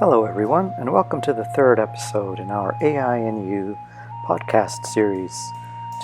Hello everyone, and welcome to the third episode in our AI and You podcast series.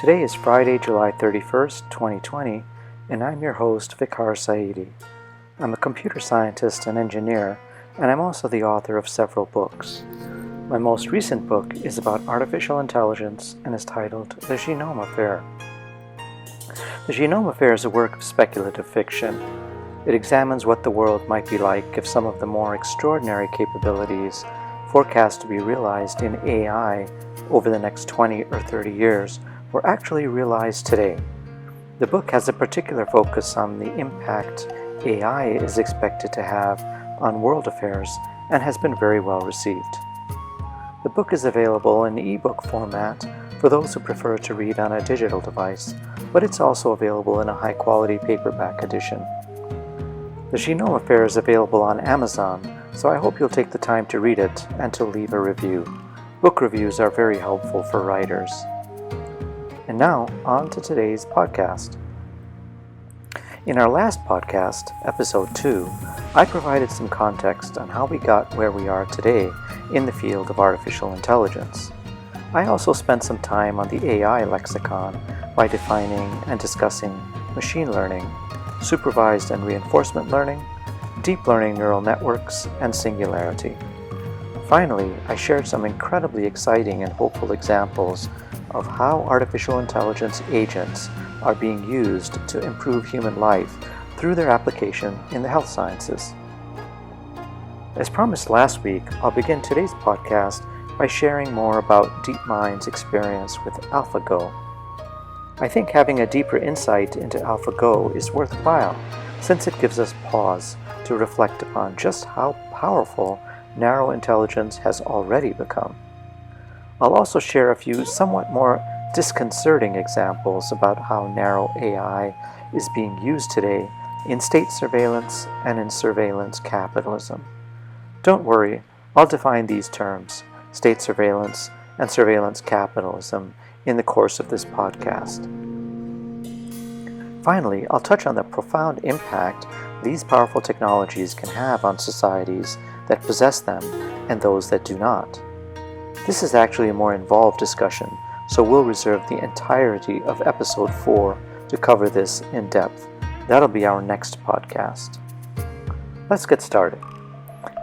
Today is Friday, July 31st, 2020, and I'm your host, Vikhar Saidi. I'm a computer scientist and engineer, and I'm also the author of several books. My most recent book is about artificial intelligence and is titled The Genome Affair. The Genome Affair is a work of speculative fiction. It examines what the world might be like if some of the more extraordinary capabilities forecast to be realized in AI over the next 20 or 30 years were actually realized today. The book has a particular focus on the impact AI is expected to have on world affairs and has been very well received. The book is available in ebook format for those who prefer to read on a digital device, but it's also available in a high-quality paperback edition. The Genome Affair is available on Amazon, so I hope you'll take the time to read it and to leave a review. Book reviews are very helpful for writers. And now, on to today's podcast. In our last podcast, episode 2, I provided some context on how we got where we are today in the field of artificial intelligence. I also spent some time on the AI lexicon by defining and discussing machine learning, supervised and reinforcement learning, deep learning neural networks, and singularity. Finally, I shared some incredibly exciting and hopeful examples of how artificial intelligence agents are being used to improve human life through their application in the health sciences. As promised last week, I'll begin today's podcast by sharing more about DeepMind's experience with AlphaGo. I think having a deeper insight into AlphaGo is worthwhile, since it gives us pause to reflect upon just how powerful narrow intelligence has already become. I'll also share a few somewhat more disconcerting examples about how narrow AI is being used today in state surveillance and in surveillance capitalism. Don't worry, I'll define these terms, state surveillance and surveillance capitalism, in the course of this podcast. Finally, I'll touch on the profound impact these powerful technologies can have on societies that possess them and those that do not. This is actually a more involved discussion, so we'll reserve the entirety of episode 4 to cover this in depth. That'll be our next podcast. Let's get started.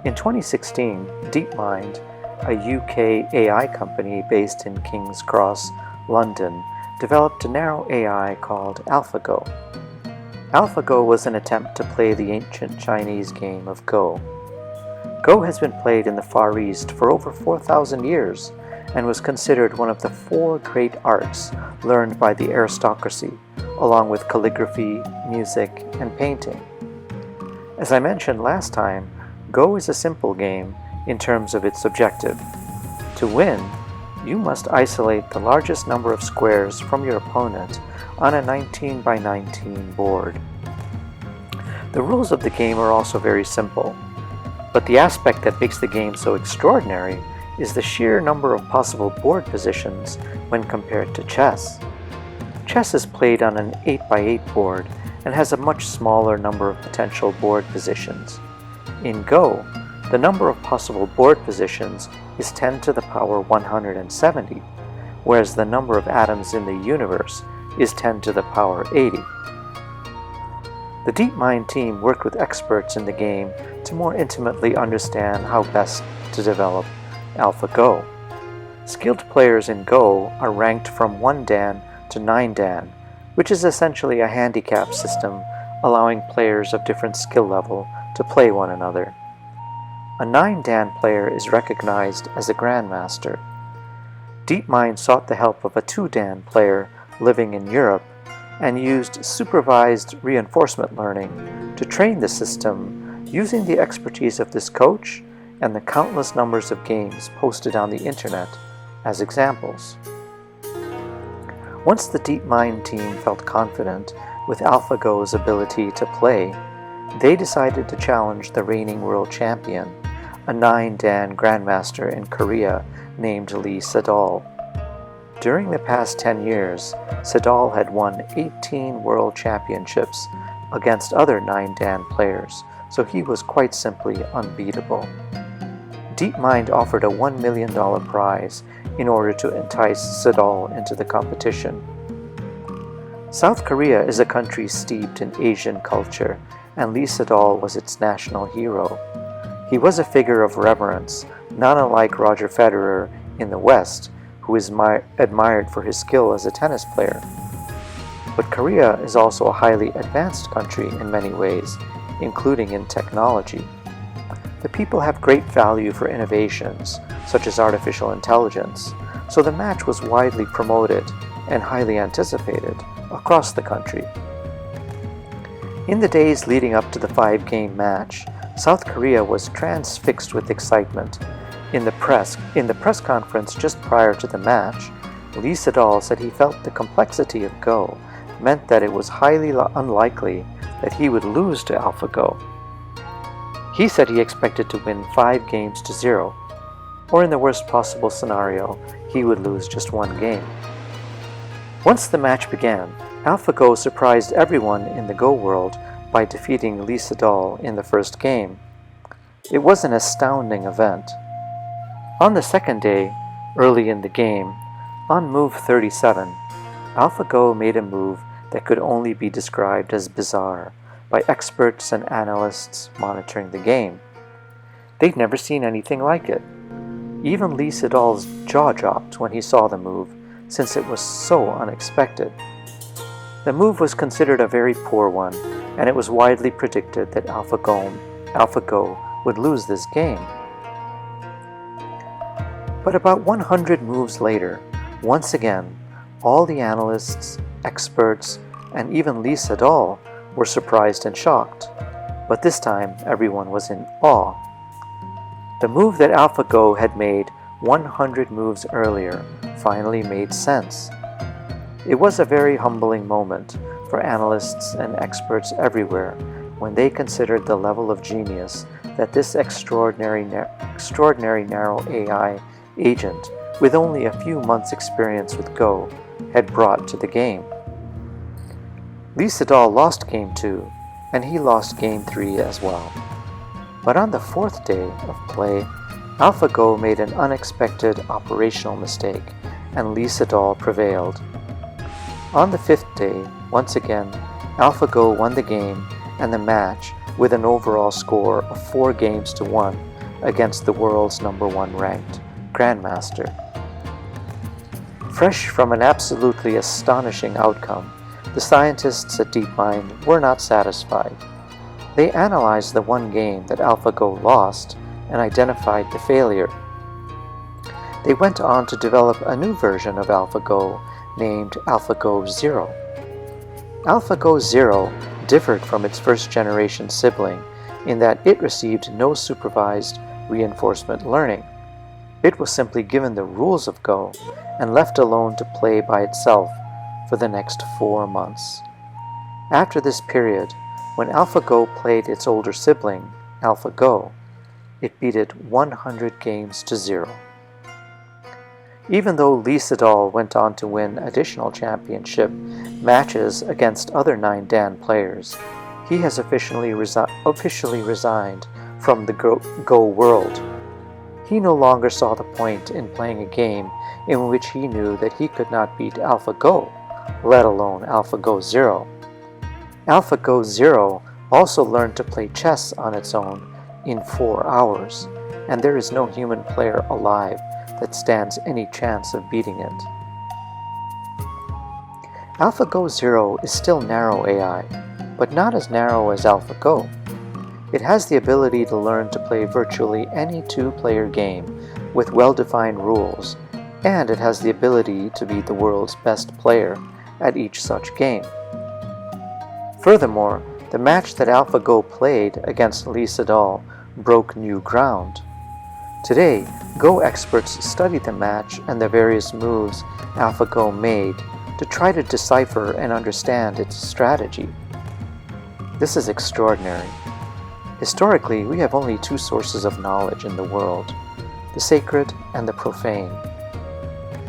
In 2016, DeepMind, a UK AI company based in King's Cross, London, developed a narrow AI called AlphaGo. AlphaGo was an attempt to play the ancient Chinese game of Go. Go has been played in the Far East for over 4,000 years and was considered one of the 4 great arts learned by the aristocracy, along with calligraphy, music, and painting. As I mentioned last time, Go is a simple game in terms of its objective. To win, you must isolate the largest number of squares from your opponent on a 19 by 19 board. The rules of the game are also very simple, but the aspect that makes the game so extraordinary is the sheer number of possible board positions when compared to chess. Chess is played on an 8 by 8 board and has a much smaller number of potential board positions. In Go, the number of possible board positions is 10 to the power 170, whereas the number of atoms in the universe is 10 to the power 80. The DeepMind team worked with experts in the game to more intimately understand how best to develop AlphaGo. Skilled players in Go are ranked from 1 Dan to 9 Dan, which is essentially a handicap system allowing players of different skill level to play one another. A 9 Dan player is recognized as a grandmaster. DeepMind sought the help of a 2 Dan player living in Europe and used supervised reinforcement learning to train the system using the expertise of this coach and the countless numbers of games posted on the internet as examples. Once the DeepMind team felt confident with AlphaGo's ability to play, they decided to challenge the reigning world champion, a 9 Dan grandmaster in Korea named Lee Sedol. During the past 10 years, Sedol had won 18 world championships against other 9 Dan players, so he was quite simply unbeatable. DeepMind offered a $1 million prize in order to entice Sedol into the competition. South Korea is a country steeped in Asian culture, and Lee Sedol was its national hero. He was a figure of reverence, not unlike Roger Federer in the West, who is admired for his skill as a tennis player. But Korea is also a highly advanced country in many ways, including in technology. The people have great value for innovations, such as artificial intelligence, so the match was widely promoted and highly anticipated across the country. In the days leading up to the 5-game match, South Korea was transfixed with excitement. In the press conference just prior to the match, Lee Sedol said he felt the complexity of Go meant that it was highly unlikely that he would lose to AlphaGo. He said he expected to win 5-0, or in the worst possible scenario, he would lose just 1 game. Once the match began, AlphaGo surprised everyone in the Go world by defeating Lee Sedol in the first game. It was an astounding event. On the second day, early in the game, on move 37, AlphaGo made a move that could only be described as bizarre by experts and analysts monitoring the game. They'd never seen anything like it. Even Lee Sedol's jaw dropped when he saw the move, since it was so unexpected. The move was considered a very poor one, and it was widely predicted that AlphaGo would lose this game. But about 100 moves later, once again, all the analysts, experts, and even Lee Sedol were surprised and shocked. But this time, everyone was in awe. The move that AlphaGo had made 100 moves earlier finally made sense. It was a very humbling moment for analysts and experts everywhere when they considered the level of genius that this extraordinary narrow AI agent with only a few months' experience with Go had brought to the game. Lee Sedol lost Game 2, and he lost Game 3 as well. But on the 4th day of play, AlphaGo made an unexpected operational mistake, and Lee Sedol prevailed. On the 5th day, once again, AlphaGo won the game and the match with an overall score of 4-1 against the world's #1 ranked Grandmaster. Fresh from an absolutely astonishing outcome, the scientists at DeepMind were not satisfied. They analyzed the one game that AlphaGo lost and identified the failure. They went on to develop a new version of AlphaGo named AlphaGo Zero. AlphaGo Zero differed from its first-generation sibling in that it received no supervised reinforcement learning. It was simply given the rules of Go and left alone to play by itself for the next 4 months. After this period, when AlphaGo played its older sibling, AlphaGo, it beat it 100-0. Even though Lee Sedol went on to win additional championship matches against other 9 Dan players, he has officially resigned from the Go world. He no longer saw the point in playing a game in which he knew that he could not beat AlphaGo, let alone AlphaGo Zero. AlphaGo Zero also learned to play chess on its own in 4 hours, and there is no human player alive that stands any chance of beating it. AlphaGo Zero is still narrow AI, but not as narrow as AlphaGo. It has the ability to learn to play virtually any 2-player game with well-defined rules, and it has the ability to be the world's best player at each such game. Furthermore, the match that AlphaGo played against Lee Sedol broke new ground. Today, Go experts study the match and the various moves AlphaGo made to try to decipher and understand its strategy. This is extraordinary. Historically, we have only 2 sources of knowledge in the world, the sacred and the profane.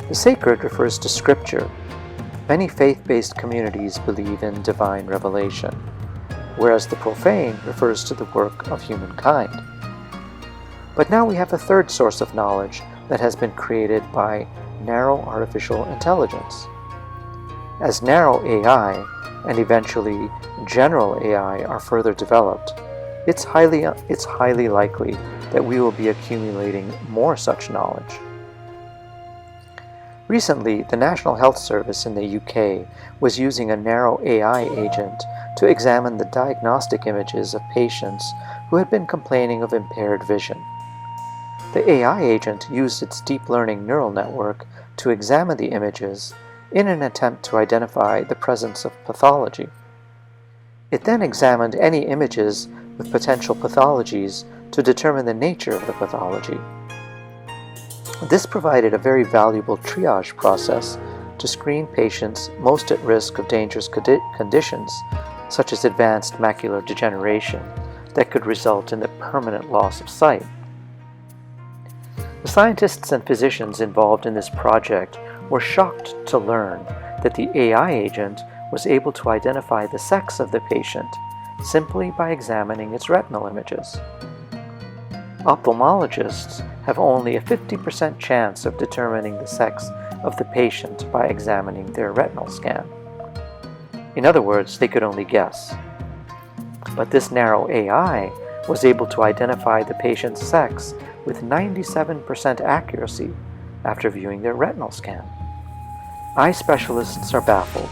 The sacred refers to Scripture. Many faith-based communities believe in divine revelation, whereas the profane refers to the work of humankind. But now we have a third source of knowledge that has been created by narrow artificial intelligence. As narrow AI and eventually general AI are further developed, it's highly likely that we will be accumulating more such knowledge. Recently, the National Health Service in the UK was using a narrow AI agent to examine the diagnostic images of patients who had been complaining of impaired vision. The AI agent used its deep learning neural network to examine the images in an attempt to identify the presence of pathology. It then examined any images with potential pathologies to determine the nature of the pathology. This provided a very valuable triage process to screen patients most at risk of dangerous conditions, such as advanced macular degeneration, that could result in the permanent loss of sight. The scientists and physicians involved in this project were shocked to learn that the AI agent was able to identify the sex of the patient simply by examining its retinal images. Ophthalmologists have only a 50% chance of determining the sex of the patient by examining their retinal scan. In other words, they could only guess. But this narrow AI was able to identify the patient's sex with 97% accuracy after viewing their retinal scan. Eye specialists are baffled.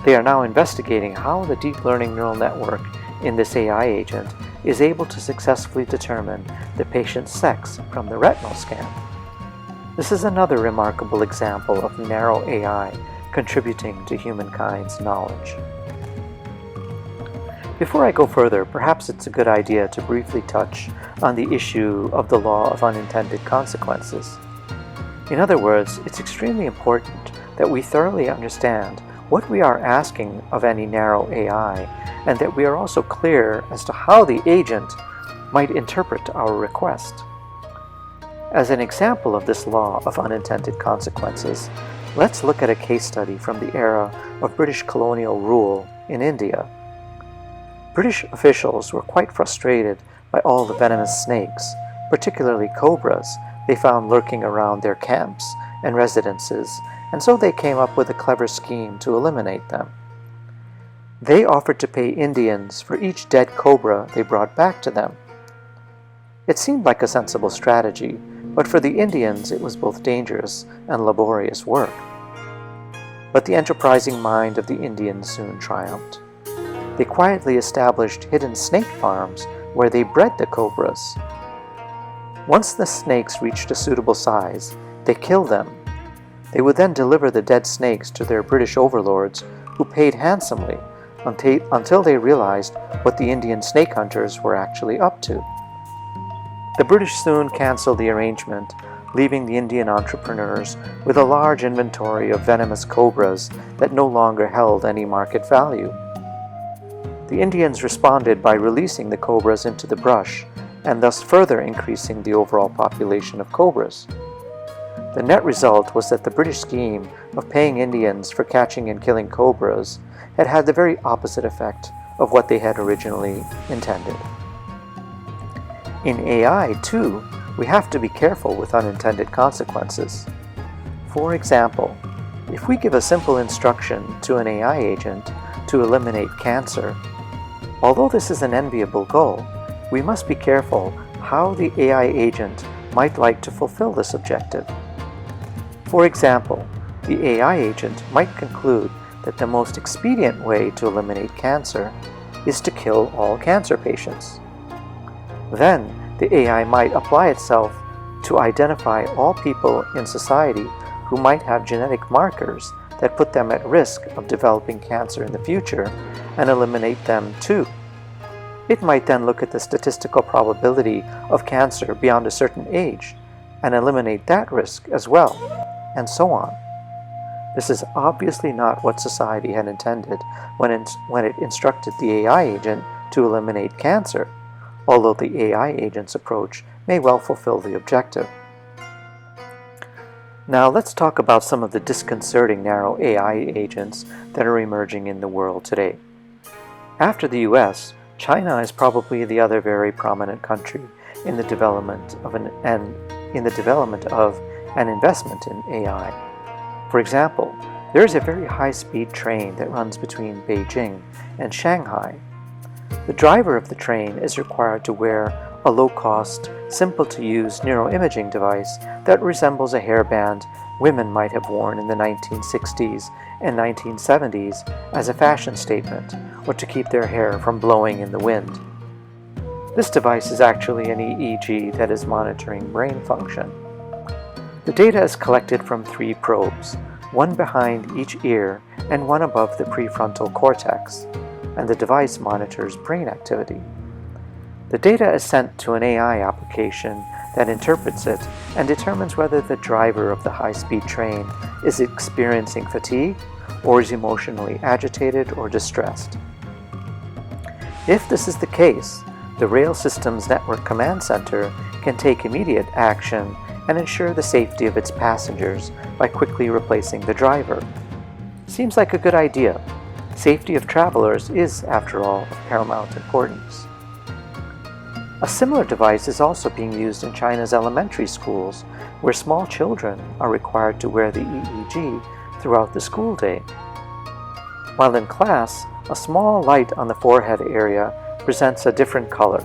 They are now investigating how the deep learning neural network in this AI agent is able to successfully determine the patient's sex from the retinal scan. This is another remarkable example of narrow AI contributing to humankind's knowledge. Before I go further, perhaps it's a good idea to briefly touch on the issue of the law of unintended consequences. In other words, it's extremely important that we thoroughly understand what we are asking of any narrow AI, and that we are also clear as to how the agent might interpret our request. As an example of this law of unintended consequences, let's look at a case study from the era of British colonial rule in India. British officials were quite frustrated by all the venomous snakes, particularly cobras, they found lurking around their camps and residences, and so they came up with a clever scheme to eliminate them. They offered to pay Indians for each dead cobra they brought back to them. It seemed like a sensible strategy, but for the Indians it was both dangerous and laborious work. But the enterprising mind of the Indians soon triumphed. They quietly established hidden snake farms where they bred the cobras. Once the snakes reached a suitable size, they killed them. They would then deliver the dead snakes to their British overlords, who paid handsomely until they realized what the Indian snake hunters were actually up to. The British soon canceled the arrangement, leaving the Indian entrepreneurs with a large inventory of venomous cobras that no longer held any market value. The Indians responded by releasing the cobras into the brush, and thus further increasing the overall population of cobras. The net result was that the British scheme of paying Indians for catching and killing cobras had had the very opposite effect of what they had originally intended. In AI, too, we have to be careful with unintended consequences. For example, if we give a simple instruction to an AI agent to eliminate cancer, although this is an enviable goal, we must be careful how the AI agent might like to fulfill this objective. For example, the AI agent might conclude that the most expedient way to eliminate cancer is to kill all cancer patients. Then, the AI might apply itself to identify all people in society who might have genetic markers that put them at risk of developing cancer in the future and eliminate them too. It might then look at the statistical probability of cancer beyond a certain age and eliminate that risk as well, and so on. This is obviously not what society had intended when it instructed the AI agent to eliminate cancer, although the AI agent's approach may well fulfill the objective. Now let's talk about some of the disconcerting narrow AI agents that are emerging in the world today. After the US, China is probably the other very prominent country in the development of an investment in AI. For example, there is a very high-speed train that runs between Beijing and Shanghai. The driver of the train is required to wear a low-cost, simple-to-use neuroimaging device that resembles a hairband women might have worn in the 1960s and 1970s as a fashion statement, or to keep their hair from blowing in the wind. This device is actually an EEG that is monitoring brain function. The data is collected from 3 probes, one behind each ear and one above the prefrontal cortex, and the device monitors brain activity. The data is sent to an AI application that interprets it and determines whether the driver of the high-speed train is experiencing fatigue or is emotionally agitated or distressed. If this is the case, the Rail Systems Network Command Center can take immediate action and ensure the safety of its passengers by quickly replacing the driver. Seems like a good idea. Safety of travelers is, after all, of paramount importance. A similar device is also being used in China's elementary schools, where small children are required to wear the EEG throughout the school day. While in class, a small light on the forehead area presents a different color,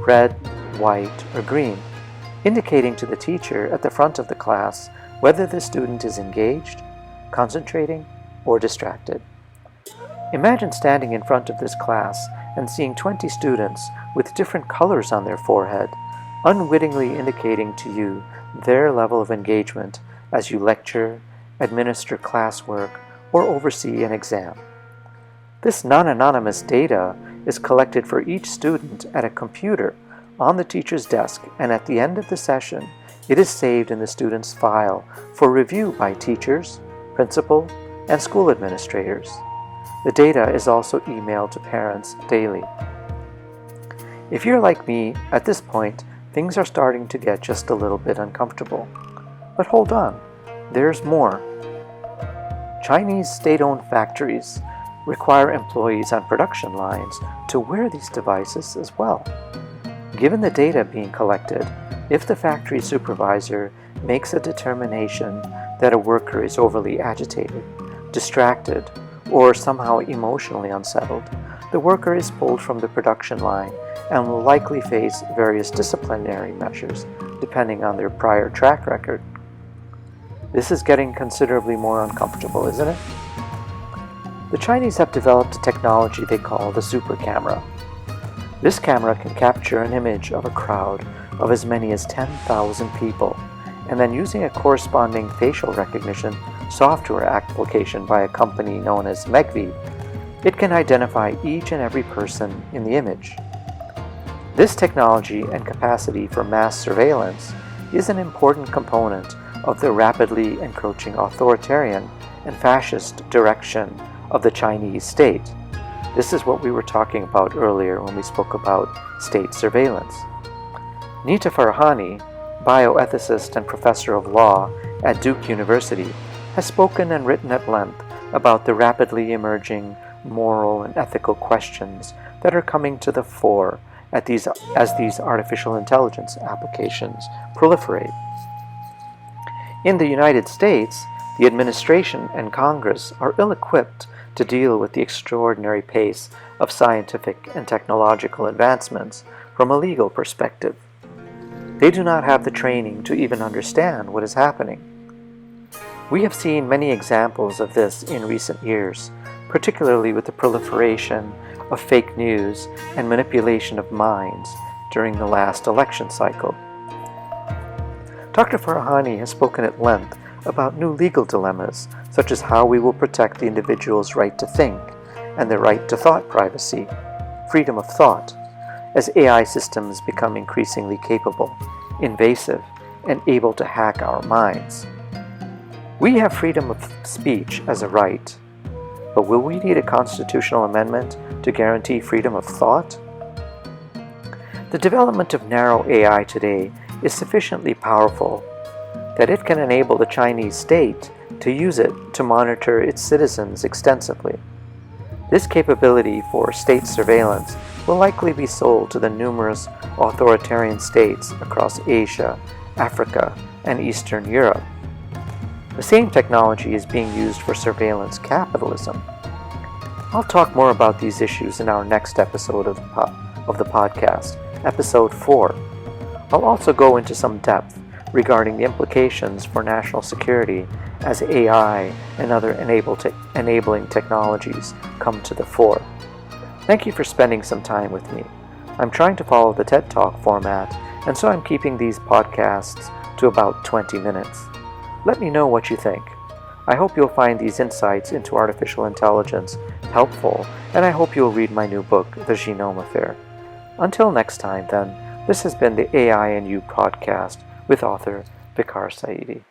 red, white, or green, indicating to the teacher at the front of the class whether the student is engaged, concentrating, or distracted. Imagine standing in front of this class and seeing 20 students with different colors on their forehead, unwittingly indicating to you their level of engagement as you lecture, administer classwork, or oversee an exam. This non-anonymous data is collected for each student at a computer on the teacher's desk, and at the end of the session, it is saved in the student's file for review by teachers, principal, and school administrators. The data is also emailed to parents daily. If you're like me, at this point, things are starting to get just a little bit uncomfortable. But hold on, there's more. Chinese state-owned factories require employees on production lines to wear these devices as well. Given the data being collected, if the factory supervisor makes a determination that a worker is overly agitated, distracted, or somehow emotionally unsettled, the worker is pulled from the production line and will likely face various disciplinary measures depending on their prior track record. This is getting considerably more uncomfortable, isn't it? The Chinese have developed a technology they call the super camera. This camera can capture an image of a crowd of as many as 10,000 people, and then using a corresponding facial recognition software application by a company known as Megvii, it can identify each and every person in the image. This technology and capacity for mass surveillance is an important component of the rapidly encroaching authoritarian and fascist direction of the Chinese state. This is what we were talking about earlier when we spoke about state surveillance. Nita Farahani, bioethicist and professor of law at Duke University, has spoken and written at length about the rapidly emerging moral and ethical questions that are coming to the fore as these artificial intelligence applications proliferate. In the United States, the administration and Congress are ill-equipped to deal with the extraordinary pace of scientific and technological advancements from a legal perspective. They do not have the training to even understand what is happening. We have seen many examples of this in recent years, particularly with the proliferation of fake news and manipulation of minds during the last election cycle. Dr. Farahani has spoken at length about new legal dilemmas, such as how we will protect the individual's right to think and the right to thought privacy, freedom of thought, as AI systems become increasingly capable, invasive, and able to hack our minds. We have freedom of speech as a right, but will we need a constitutional amendment to guarantee freedom of thought? The development of narrow AI today is sufficiently powerful that it can enable the Chinese state to use it to monitor its citizens extensively. This capability for state surveillance will likely be sold to the numerous authoritarian states across Asia, Africa, and Eastern Europe. The same technology is being used for surveillance capitalism. I'll talk more about these issues in our next episode of the podcast, episode 4. I'll also go into some depth regarding the implications for national security as AI and other enabling technologies come to the fore. Thank you for spending some time with me. I'm trying to follow the TED Talk format, and so I'm keeping these podcasts to about 20 minutes. Let me know what you think. I hope you'll find these insights into artificial intelligence helpful, and I hope you'll read my new book, The Genome Affair. Until next time, then, this has been the AI and You podcast with author Vicar Saidi.